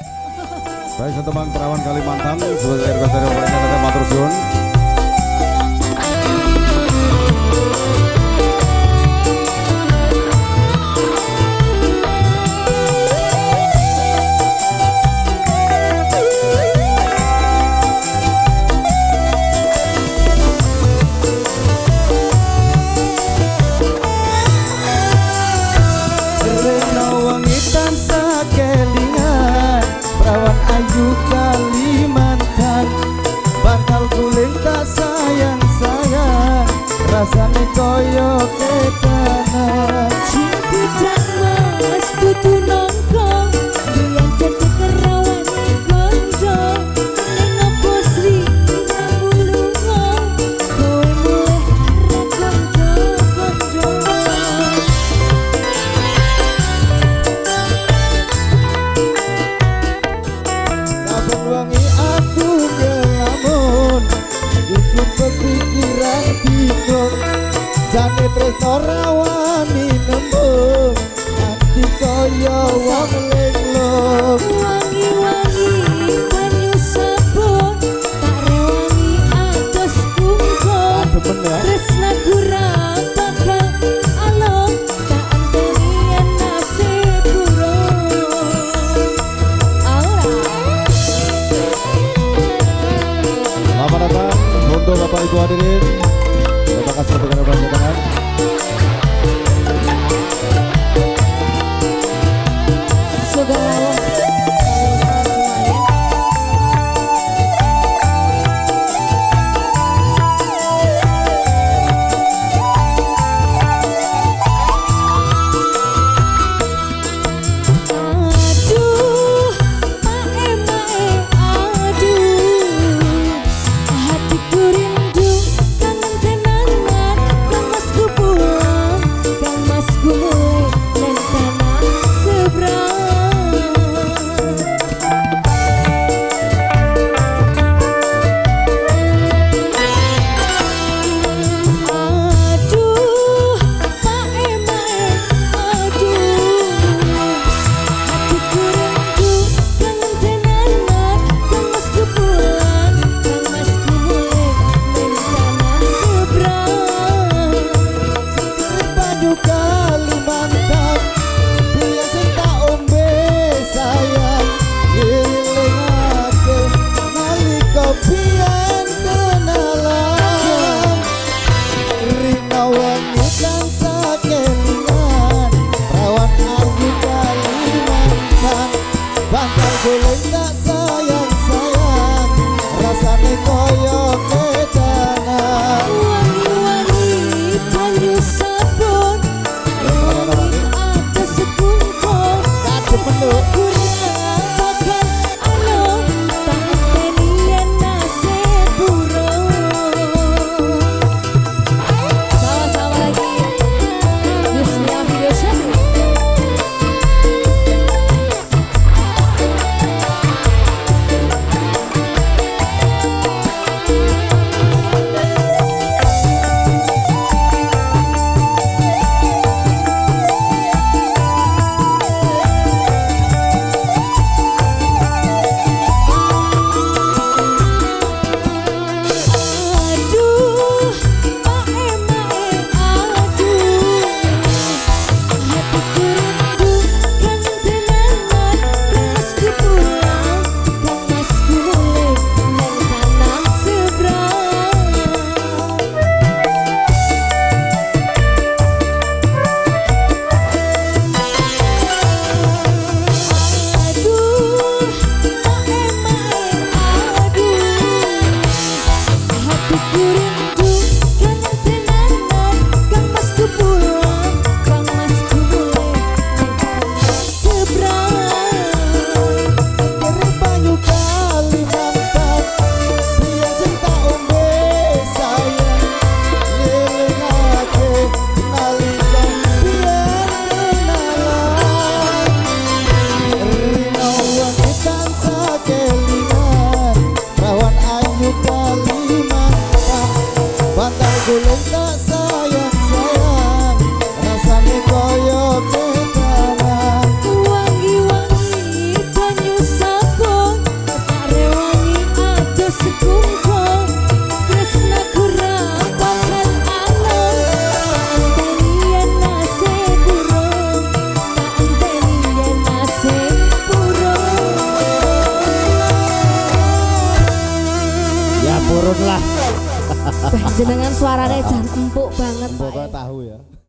Baik teman perawan Kalimantan, sebagai request dari orangnya ada matur suwun. Perawan ayu Kalimantan, bakal guling tak sayang-sayang, rasane koyo ketanan. Cinta dan mas tutu nongkrong, yang jadi kerawane konco, neng apa sri ngambulungo, kowe mulih rekonco-konco. Saben wengi aku ngelamun, kusuk kepikiran bingung, jane tresno rawani nembung, ati koyo wong linglung. Wangi-wangi banyu sabun, tak rewangi atos kungkung. Demen ya. Tresna kurang bakal alon, tak anteni yen nasib buruk. Selamat datang untuk Bapak Ibu hadirin. Terima kasih untuk request tangan. Segala aduh, mae-mae, aduh, hatiku rindu, kangen kenangan, kang masku pulang, kang masku mulai neng tanah seberang. purun lah. Jenengan suaranya jan empuk banget. Pokoknya tahu ya.